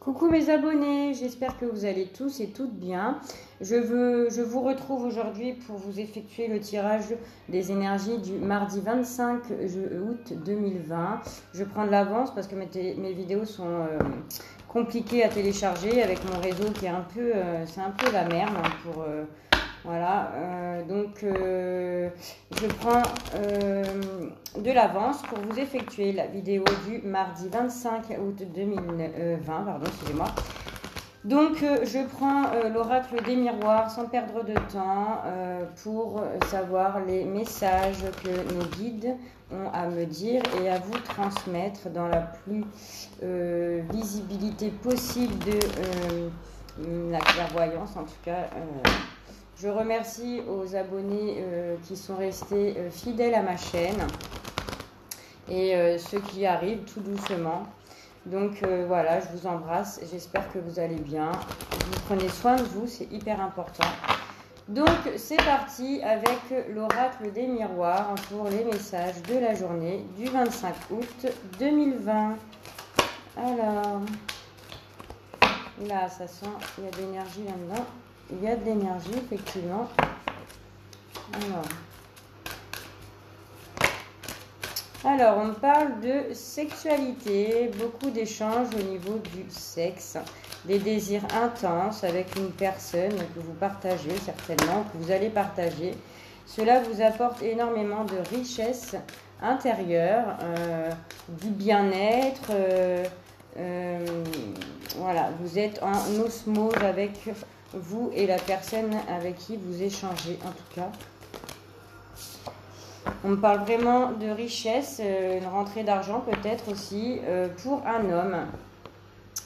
Coucou mes abonnés, j'espère que vous allez tous et toutes bien. Je vous retrouve aujourd'hui pour vous effectuer le tirage des énergies du mardi 25 août 2020. Je prends de l'avance parce que mes vidéos sont compliquées à télécharger avec mon réseau qui est c'est un peu la merde pour... Voilà, je prends de l'avance pour vous effectuer la vidéo du mardi 25 août 2020, pardon, excusez-moi. Donc, je prends l'oracle des miroirs sans perdre de temps pour savoir les messages que nos guides ont à me dire et à vous transmettre dans la plus visibilité possible de la clairvoyance, en tout cas. Je remercie aux abonnés qui sont restés fidèles à ma chaîne et ceux qui arrivent tout doucement. Donc voilà, je vous embrasse. J'espère que vous allez bien. Vous prenez soin de vous, c'est hyper important. Donc c'est parti avec l'oracle des miroirs pour les messages de la journée du 25 août 2020. Alors, là ça sent, il y a de l'énergie là-dedans. Il y a de l'énergie, effectivement. Alors, on parle de sexualité, beaucoup d'échanges au niveau du sexe, des désirs intenses avec une personne que vous partagez certainement, que vous allez partager. Cela vous apporte énormément de richesse intérieure, du bien-être. Voilà, vous êtes en osmose avec vous et la personne avec qui vous échangez, en tout cas. On parle vraiment de richesse, une rentrée d'argent peut-être aussi pour un homme.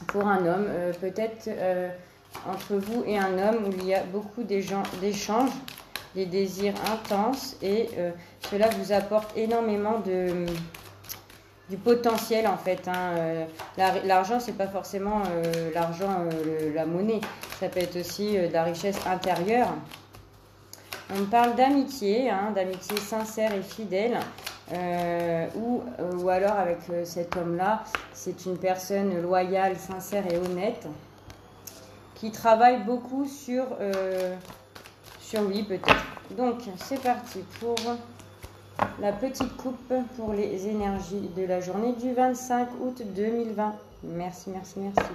Pour un homme, peut-être entre vous et un homme où il y a beaucoup d'échanges, des désirs intenses et cela vous apporte énormément du potentiel en fait. L'argent, c'est pas forcément l'argent, la monnaie. Ça peut être aussi de la richesse intérieure. On parle d'amitié, d'amitié sincère et fidèle, ou alors avec cet homme-là, c'est une personne loyale, sincère et honnête, qui travaille beaucoup sur lui peut-être. Donc c'est parti pour la petite coupe pour les énergies de la journée du 25 août 2020. Merci, merci, merci.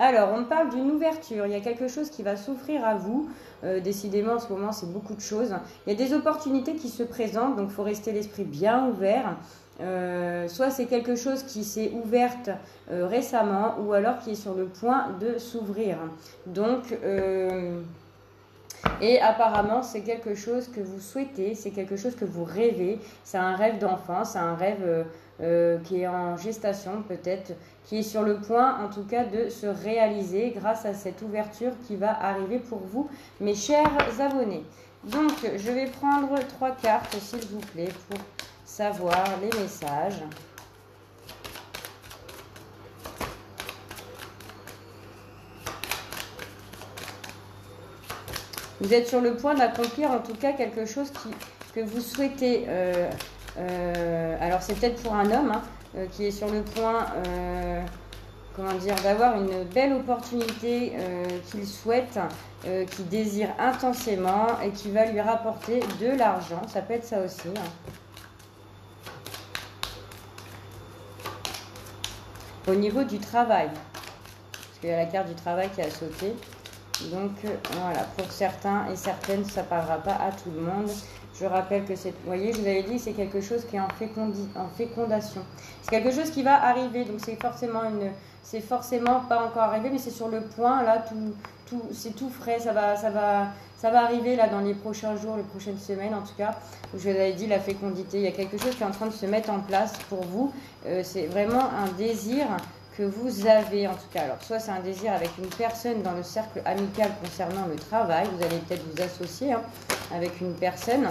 Alors, on parle d'une ouverture. Il y a quelque chose qui va s'offrir à vous. Décidément, en ce moment, c'est beaucoup de choses. Il y a des opportunités qui se présentent, donc il faut rester l'esprit bien ouvert. Soit c'est quelque chose qui s'est ouverte récemment, ou alors qui est sur le point de s'ouvrir. Donc, et apparemment, c'est quelque chose que vous souhaitez, c'est quelque chose que vous rêvez. C'est un rêve d'enfant, c'est un rêve qui est en gestation peut-être, qui est sur le point en tout cas de se réaliser grâce à cette ouverture qui va arriver pour vous, mes chers abonnés. Donc, je vais prendre 3 cartes, s'il vous plaît, pour savoir les messages. Vous êtes sur le point d'accomplir en tout cas quelque chose que vous souhaitez. Alors c'est peut-être pour un homme qui est sur le point, comment dire, d'avoir une belle opportunité qu'il souhaite, qu'il désire intensément et qui va lui rapporter de l'argent. Ça peut être ça aussi. Au niveau du travail, parce qu'il y a la carte du travail qui a sauté. Donc voilà, pour certains et certaines, ça ne parlera pas à tout le monde. Je rappelle que vous voyez, je vous avais dit, c'est quelque chose qui est en fécondation. C'est quelque chose qui va arriver, donc c'est forcément pas encore arrivé, mais c'est sur le point, là, c'est tout frais, ça va arriver là dans les prochains jours, les prochaines semaines en tout cas. Je vous avais dit la fécondité, il y a quelque chose qui est en train de se mettre en place pour vous. C'est vraiment un désir que vous avez en tout cas. Alors soit c'est un désir avec une personne dans le cercle amical concernant le travail, vous allez peut-être vous associer avec une personne.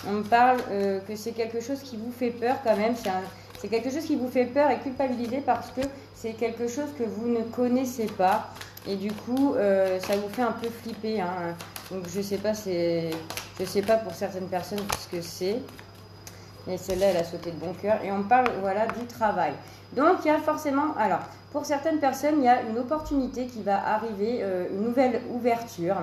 On me parle que c'est quelque chose qui vous fait peur quand même, c'est quelque chose qui vous fait peur et culpabiliser parce que c'est quelque chose que vous ne connaissez pas et du coup ça vous fait un peu flipper. Donc je sais pas pour certaines personnes ce que c'est. Et celle-là, elle a sauté de bon cœur. Et on parle, voilà, du travail. Donc, il y a forcément... Alors, pour certaines personnes, il y a une opportunité qui va arriver, une nouvelle ouverture.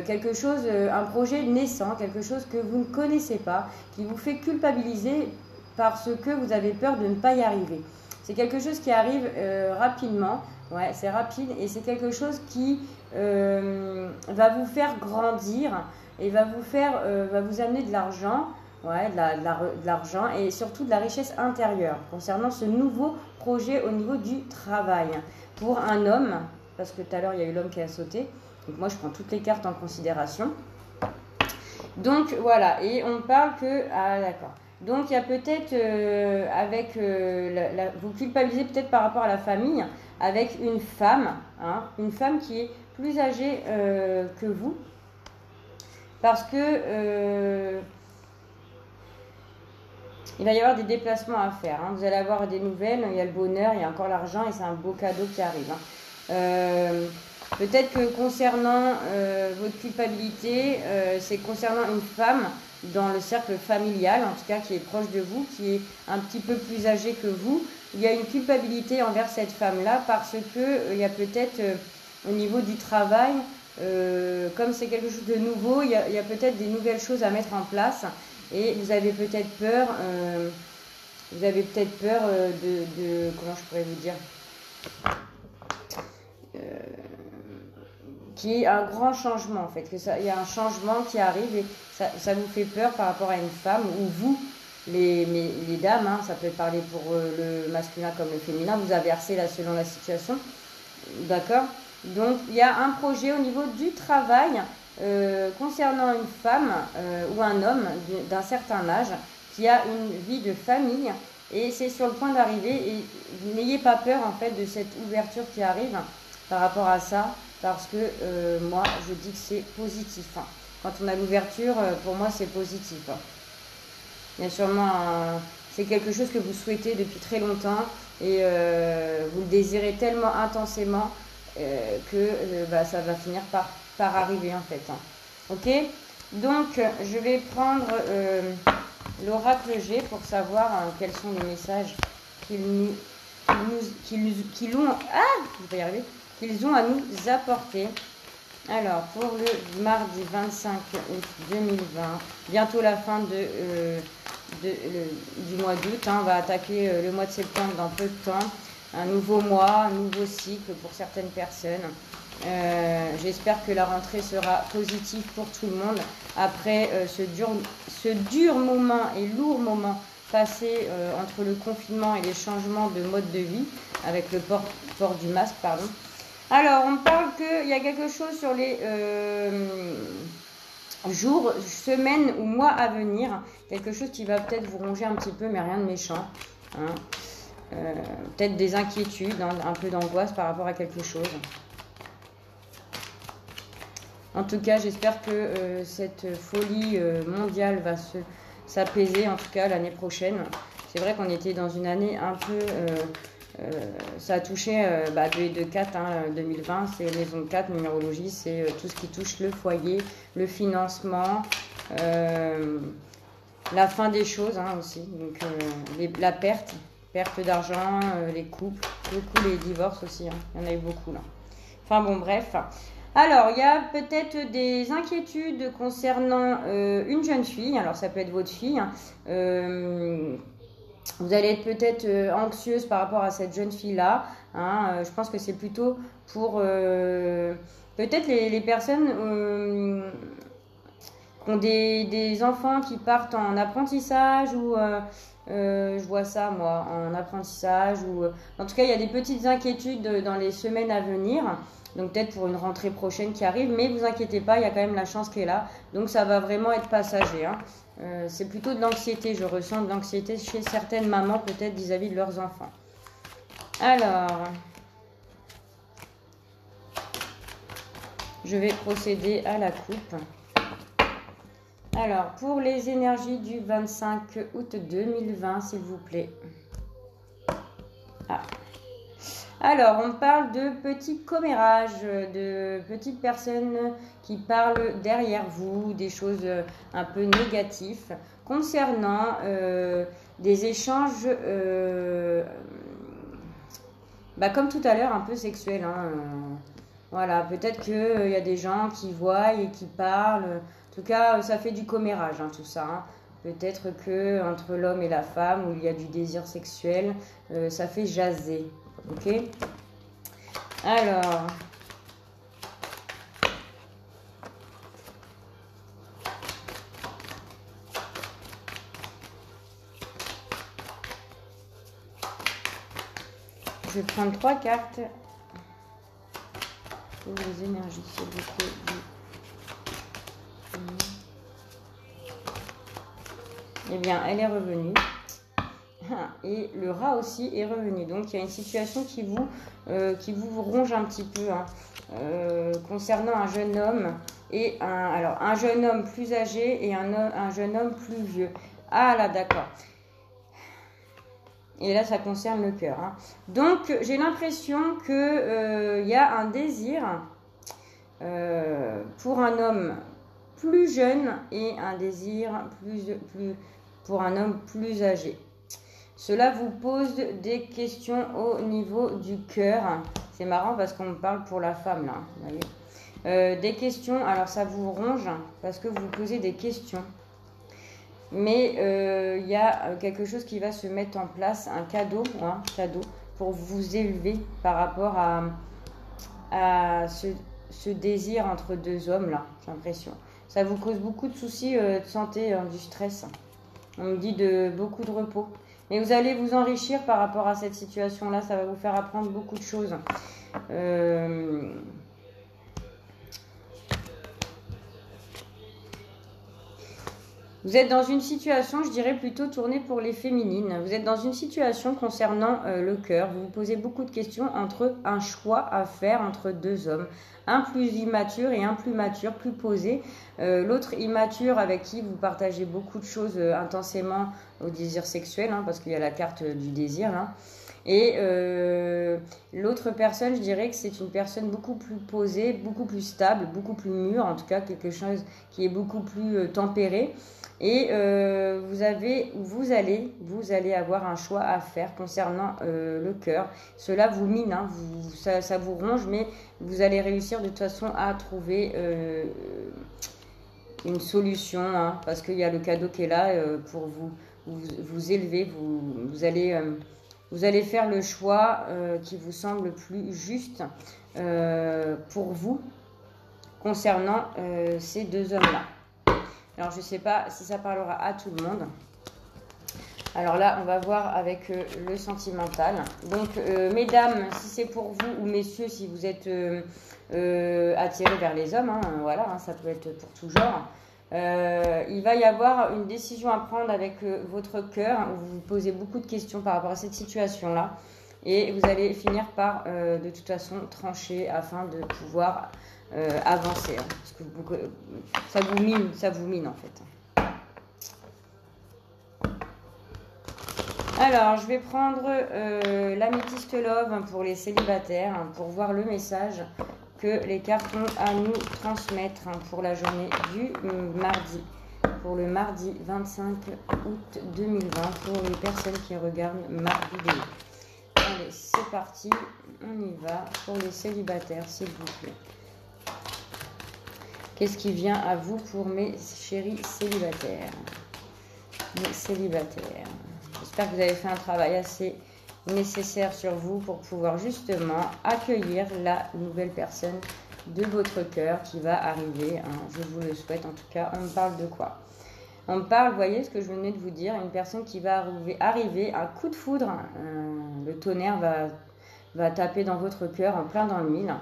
Quelque chose, un projet naissant, quelque chose que vous ne connaissez pas, qui vous fait culpabiliser parce que vous avez peur de ne pas y arriver. C'est quelque chose qui arrive rapidement, ouais, c'est rapide et c'est quelque chose qui va vous faire grandir et va vous amener de l'argent, ouais, de l'argent et surtout de la richesse intérieure concernant ce nouveau projet au niveau du travail. Pour un homme, parce que tout à l'heure il y a eu l'homme qui a sauté, donc moi je prends toutes les cartes en considération. Donc voilà, et on parle que... Ah d'accord. Donc il y a peut-être, vous culpabilisez peut-être par rapport à la famille, avec une femme qui est plus âgée que vous, parce que il va y avoir des déplacements à faire. Vous allez avoir des nouvelles, il y a le bonheur, il y a encore l'argent et c'est un beau cadeau qui arrive. Peut-être que concernant votre culpabilité, c'est concernant une femme dans le cercle familial, en tout cas qui est proche de vous, qui est un petit peu plus âgée que vous. Il y a une culpabilité envers cette femme-là parce que il y a peut-être au niveau du travail, comme c'est quelque chose de nouveau, il y a peut-être des nouvelles choses à mettre en place et vous avez peut-être peur, de comment je pourrais vous dire, qui est un grand changement en fait, il y a un changement qui arrive et ça vous fait peur par rapport à une femme ou vous, les dames, ça peut parler pour le masculin comme le féminin, vous inversez là selon la situation, d'accord. Donc il y a un projet au niveau du travail concernant une femme ou un homme d'un certain âge qui a une vie de famille et c'est sur le point d'arriver et n'ayez pas peur en fait de cette ouverture qui arrive par rapport à ça. Parce que moi, je dis que c'est positif. Quand on a l'ouverture, pour moi, c'est positif. Il y a sûrement c'est quelque chose que vous souhaitez depuis très longtemps et vous le désirez tellement intensément que ça va finir par arriver en fait. Ok. Donc, je vais prendre l'oracle G pour savoir quels sont les messages qu'ils ont à nous apporter. Alors, pour le mardi 25 août 2020, bientôt la fin du mois d'août, on va attaquer le mois de septembre dans peu de temps. Un nouveau mois, un nouveau cycle pour certaines personnes. J'espère que la rentrée sera positive pour tout le monde après ce dur moment et lourd moment passé entre le confinement et les changements de mode de vie avec le port du masque, pardon. Alors, on parle qu'il y a quelque chose sur les jours, semaines ou mois à venir. Quelque chose qui va peut-être vous ronger un petit peu, mais rien de méchant. Peut-être des inquiétudes, un peu d'angoisse par rapport à quelque chose. En tout cas, j'espère que cette folie mondiale va s'apaiser, en tout cas l'année prochaine. C'est vrai qu'on était dans une année un peu... ça a touché de 4, 2020, c'est maison 4, numérologie, c'est tout ce qui touche le foyer, le financement, la fin des choses aussi, donc la perte d'argent, les couples, beaucoup les divorces aussi, il y en a eu beaucoup là. Enfin bon, bref. Alors, il y a peut-être des inquiétudes concernant une jeune fille, alors ça peut être votre fille, vous allez être peut-être anxieuse par rapport à cette jeune fille-là. Je pense que c'est plutôt pour peut-être les personnes qui ont des enfants qui partent en apprentissage ou je vois ça moi en apprentissage ou en tout cas il y a des petites inquiétudes dans les semaines à venir. Donc peut-être pour une rentrée prochaine qui arrive, mais vous inquiétez pas, il y a quand même la chance qui est là. Donc ça va vraiment être passager. C'est plutôt de l'anxiété, je ressens de l'anxiété chez certaines mamans peut-être vis-à-vis de leurs enfants. Alors, je vais procéder à la coupe. Alors, pour les énergies du 25 août 2020, s'il vous plaît. Alors, on parle de petits commérages, de petites personnes qui parlent derrière vous, des choses un peu négatives concernant des échanges, comme tout à l'heure, un peu sexuels. Hein, voilà, peut-être qu'il y a des gens qui voient et qui parlent. En tout cas, ça fait du commérage, hein, tout ça. Hein. Peut-être que entre l'homme et la femme, où il y a du désir sexuel, ça fait jaser. Ok? Alors, je vais prendre 3 cartes pour les énergies, s'il vous plaît. Eh bien, elle est revenue. Et le rat aussi est revenu. Donc, il y a une situation qui vous ronge un petit peu. Hein, concernant un jeune homme et un jeune homme plus âgé et un jeune homme plus vieux. Ah là, d'accord. Et là, ça concerne le cœur. Hein. Donc, j'ai l'impression qu'il y a un désir pour un homme plus jeune et un désir pour un homme plus âgé. Cela vous pose des questions au niveau du cœur. C'est marrant parce qu'on me parle pour la femme, là. Vous voyez. Des questions, alors ça vous ronge parce que vous vous posez des questions. Mais il y a quelque chose qui va se mettre en place, un cadeau pour vous élever par rapport à ce désir entre deux hommes, là, j'ai l'impression. Ça vous cause beaucoup de soucis de santé, du stress. On me dit beaucoup de repos. Mais vous allez vous enrichir par rapport à cette situation-là. Ça va vous faire apprendre beaucoup de choses. Vous êtes dans une situation, je dirais plutôt tournée pour les féminines. Vous êtes dans une situation concernant le cœur. Vous vous posez beaucoup de questions entre un choix à faire entre deux hommes. Un plus immature et un plus mature, plus posé. L'autre immature avec qui vous partagez beaucoup de choses intensément au désir sexuel, hein, parce qu'il y a la carte du désir. Hein. Et l'autre personne, je dirais que c'est une personne beaucoup plus posée, beaucoup plus stable, beaucoup plus mûre, en tout cas quelque chose qui est beaucoup plus tempéré. Et vous allez avoir un choix à faire concernant le cœur. Cela vous mine, hein, ça vous ronge, mais vous allez réussir de toute façon à trouver une solution, hein, parce qu'il y a le cadeau qui est là pour vous élever. Vous allez faire le choix qui vous semble plus juste pour vous concernant ces deux hommes-là. Alors, je ne sais pas si ça parlera à tout le monde. Alors là, on va voir avec le sentimental. Donc, mesdames, si c'est pour vous, ou messieurs, si vous êtes attirés vers les hommes, hein, voilà, hein, ça peut être pour tout genre. Il va y avoir une décision à prendre avec votre cœur, où vous vous posez beaucoup de questions par rapport à cette situation-là. Et vous allez finir par, de toute façon, trancher afin de pouvoir avancer. Hein, parce que ça vous mine en fait. Alors, je vais prendre l'améthyste love pour les célibataires, hein, pour voir le message que les cartes ont à nous transmettre, hein, pour la journée du mardi. Pour le mardi 25 août 2020, pour les personnes qui regardent ma vidéo. Allez, c'est parti, on y va pour les célibataires, s'il vous plaît. Qu'est-ce qui vient à vous pour mes chéris célibataires? Mes célibataires. J'espère que vous avez fait un travail assez nécessaire sur vous pour pouvoir justement accueillir la nouvelle personne de votre cœur qui va arriver. Hein. Je vous le souhaite en tout cas. On me parle de quoi? On me parle, vous voyez ce que je venais de vous dire, une personne qui va arriver, un coup de foudre. Le tonnerre va taper dans votre cœur en plein dans le mille.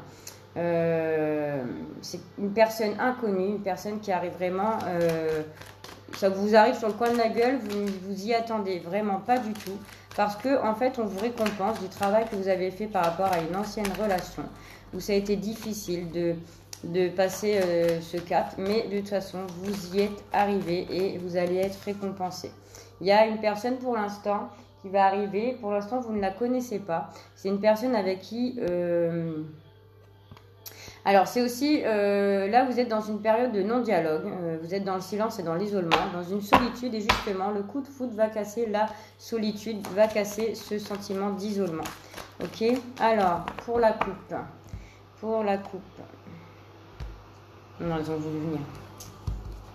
C'est une personne inconnue, une personne qui arrive vraiment, ça vous arrive sur le coin de la gueule, vous y attendez vraiment pas du tout, parce que en fait on vous récompense du travail que vous avez fait par rapport à une ancienne relation où ça a été difficile de passer ce cap, mais de toute façon vous y êtes arrivé et vous allez être récompensé. Il y a une personne pour l'instant qui va arriver. Pour l'instant, vous ne la connaissez pas. C'est une personne avec qui... Alors, c'est aussi, là, vous êtes dans une période de non-dialogue, vous êtes dans le silence et dans l'isolement, dans une solitude, et justement, le coup de foudre va casser la solitude, va casser ce sentiment d'isolement. Ok? Alors, pour la coupe. Non, ils ont voulu venir.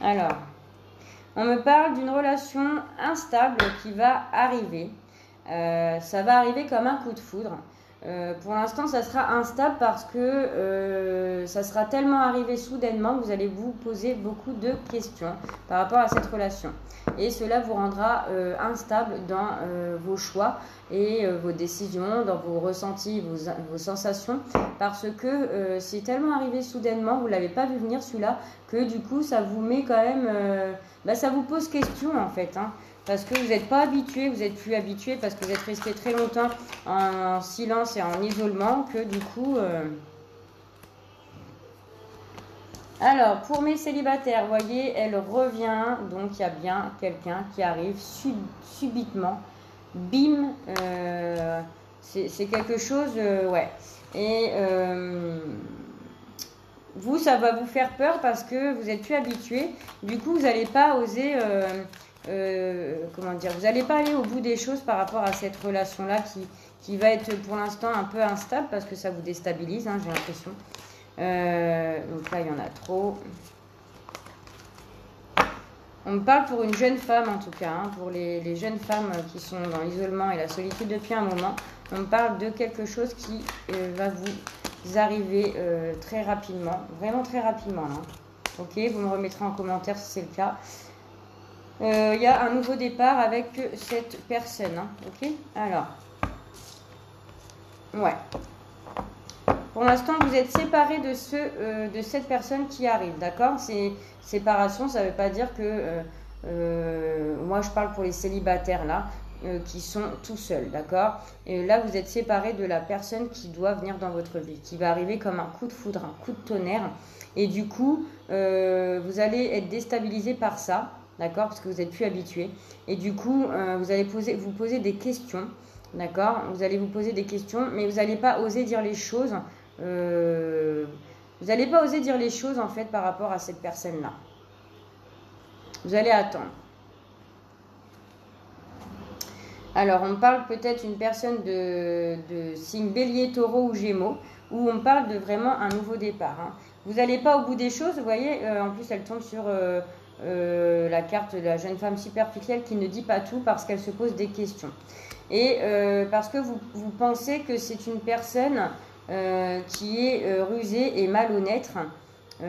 Alors, on me parle d'une relation instable qui va arriver. Ça va arriver comme un coup de foudre. Pour l'instant, ça sera instable parce que ça sera tellement arrivé soudainement que vous allez vous poser beaucoup de questions par rapport à cette relation. Et cela vous rendra instable dans vos choix et vos décisions, dans vos ressentis, vos sensations, parce que c'est tellement arrivé soudainement, vous ne l'avez pas vu venir celui-là, que du coup, ça vous met quand même... ça vous pose question en fait, hein. Parce que vous n'êtes pas habitué, vous n'êtes plus habitué, parce que vous êtes resté très longtemps en silence et en isolement, que du coup... Alors, pour mes célibataires, vous voyez, elle revient, donc il y a bien quelqu'un qui arrive subitement. Bim, c'est quelque chose, ouais. Et vous, ça va vous faire peur parce que vous n'êtes plus habitué. Du coup, vous n'allez pas oser... comment dire, vous n'allez pas aller au bout des choses par rapport à cette relation-là qui va être pour l'instant un peu instable parce que ça vous déstabilise, hein, j'ai l'impression. Donc là, il y en a trop. On me parle pour une jeune femme en tout cas, hein, pour les jeunes femmes qui sont dans l'isolement et la solitude depuis un moment. On me parle de quelque chose qui va vous arriver très rapidement, vraiment très rapidement. Hein. Ok, vous me remettrez en commentaire si c'est le cas. Il y a un nouveau départ avec cette personne. Hein, ok, alors. Ouais. Pour l'instant, vous êtes séparés de cette personne qui arrive, d'accord? C'est séparation, ça ne veut pas dire que... moi, je parle pour les célibataires, là, qui sont tout seuls, d'accord? Et là, vous êtes séparés de la personne qui doit venir dans votre vie, qui va arriver comme un coup de foudre, un coup de tonnerre. Et du coup, vous allez être déstabilisé par ça, d'accord? Parce que vous n'êtes plus habitué. Et du coup, vous allez vous poser des questions, d'accord? Vous allez vous poser des questions, mais vous n'allez pas oser dire les choses... vous n'allez pas oser dire les choses en fait par rapport à cette personne-là. Vous allez attendre. Alors, on parle peut-être d'une personne de signe bélier, taureau ou gémeaux, où on parle de vraiment un nouveau départ. Hein. Vous n'allez pas au bout des choses, vous voyez, en plus elle tombe sur la carte de la jeune femme superficielle qui ne dit pas tout parce qu'elle se pose des questions. Et parce que vous pensez que c'est une personne... qui est rusé et malhonnête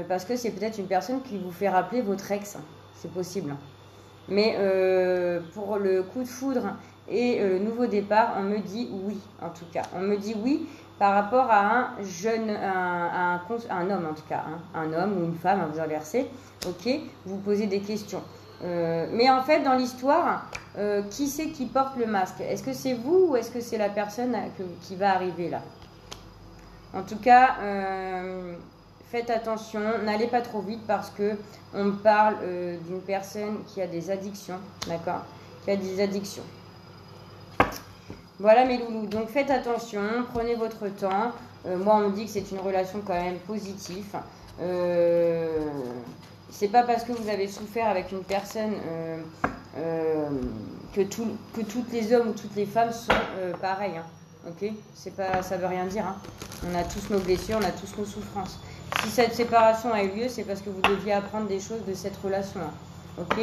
parce que c'est peut-être une personne qui vous fait rappeler votre ex, c'est possible. Mais pour le coup de foudre et le nouveau départ, on me dit oui, en tout cas. On me dit oui par rapport à un jeune, un homme en tout cas, hein, un homme ou une femme, vous inversez, ok, vous posez des questions. Mais en fait, dans l'histoire, qui c'est qui porte le masque? Est-ce que c'est vous ou est-ce que c'est la personne qui va arriver là? En tout cas, faites attention, n'allez pas trop vite parce que on parle d'une personne qui a des addictions, d'accord? Qui a des addictions. Voilà mes loulous, donc faites attention, prenez votre temps. Moi, on me dit que c'est une relation quand même positive. C'est pas parce que vous avez souffert avec une personne que tous les hommes ou toutes les femmes sont pareils. Hein. Ok, ça veut rien dire. Hein. On a tous nos blessures, on a tous nos souffrances. Si cette séparation a eu lieu, c'est parce que vous deviez apprendre des choses de cette relation. Ok.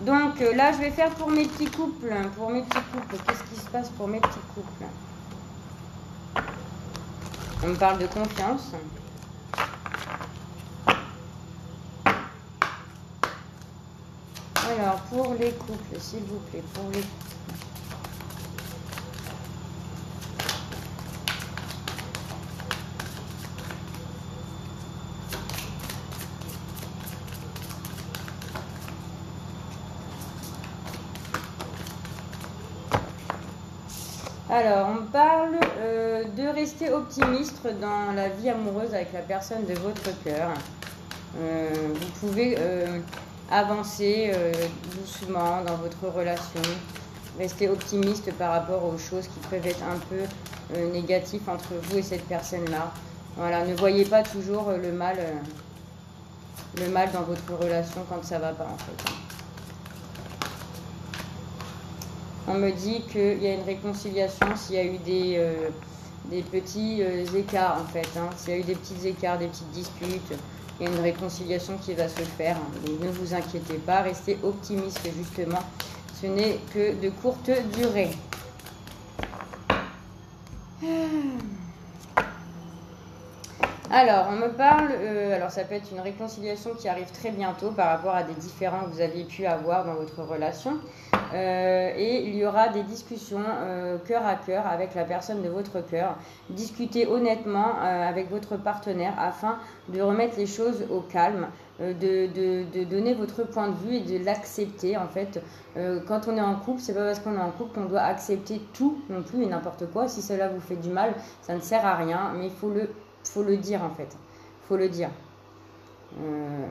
Donc là, je vais faire pour mes petits couples. Pour mes petits couples, qu'est-ce qui se passe pour mes petits couples? On me parle de confiance. Alors, pour les couples, s'il vous plaît, pour les couples. Alors, on parle de rester optimiste dans la vie amoureuse avec la personne de votre cœur. Vous pouvez avancer doucement dans votre relation. Restez optimiste par rapport aux choses qui peuvent être un peu négatives entre vous et cette personne-là. Voilà, ne voyez pas toujours le mal dans votre relation quand ça va pas en fait. On me dit qu'il y a une réconciliation s'il y a eu des petits écarts en fait. Hein. S'il y a eu des petits écarts, des petites disputes, il y a une réconciliation qui va se faire. Donc ne vous inquiétez pas, restez optimiste justement. Ce n'est que de courte durée. Alors, on me parle, alors ça peut être une réconciliation qui arrive très bientôt par rapport à des différends que vous aviez pu avoir dans votre relation. Et il y aura des discussions cœur à cœur avec la personne de votre cœur. Discutez honnêtement avec votre partenaire afin de remettre les choses au calme, de donner votre point de vue et de l'accepter en fait. Quand on est en couple, c'est pas parce qu'on est en couple qu'on doit accepter tout non plus et n'importe quoi. Si cela vous fait du mal, ça ne sert à rien, mais il faut le dire en fait. Faut le dire.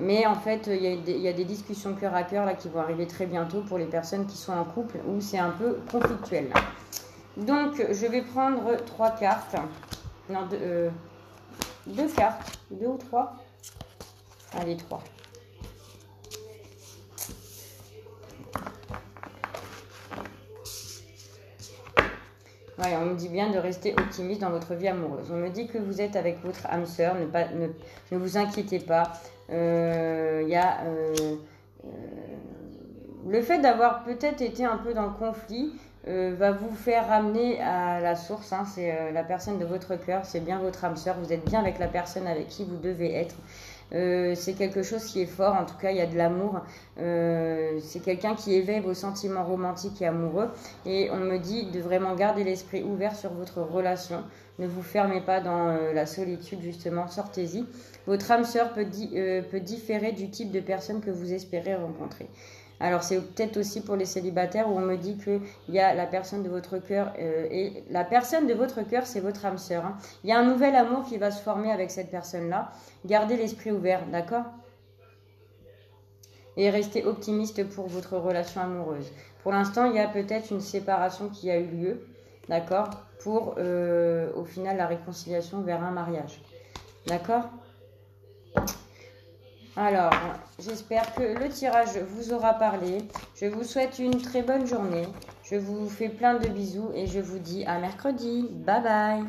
Mais en fait, il y a des discussions cœur à cœur là qui vont arriver très bientôt pour les personnes qui sont en couple où c'est un peu conflictuel. Donc, je vais prendre 3 cartes. Non, 2 cartes. 2 ou 3 ? Allez, 3. Ouais, on me dit bien de rester optimiste dans votre vie amoureuse. On me dit que vous êtes avec votre âme sœur, ne vous inquiétez pas. Le fait d'avoir peut-être été un peu dans le conflit va vous faire ramener à la source. Hein, c'est la personne de votre cœur, c'est bien votre âme sœur. Vous êtes bien avec la personne avec qui vous devez être. C'est quelque chose qui est fort, en tout cas il y a de l'amour, c'est quelqu'un qui éveille vos sentiments romantiques et amoureux et on me dit de vraiment garder l'esprit ouvert sur votre relation, ne vous fermez pas dans la solitude justement, sortez-y. Votre âme sœur peut différer du type de personne que vous espérez rencontrer. Alors c'est peut-être aussi pour les célibataires où on me dit qu'il y a la personne de votre cœur et la personne de votre cœur c'est votre âme sœur. Hein. Il y a un nouvel amour qui va se former avec cette personne-là. Gardez l'esprit ouvert, d'accord? Et restez optimiste pour votre relation amoureuse. Pour l'instant, il y a peut-être une séparation qui a eu lieu, d'accord? Pour au final la réconciliation vers un mariage. D'accord? Alors, j'espère que le tirage vous aura parlé. Je vous souhaite une très bonne journée. Je vous fais plein de bisous et je vous dis à mercredi. Bye bye.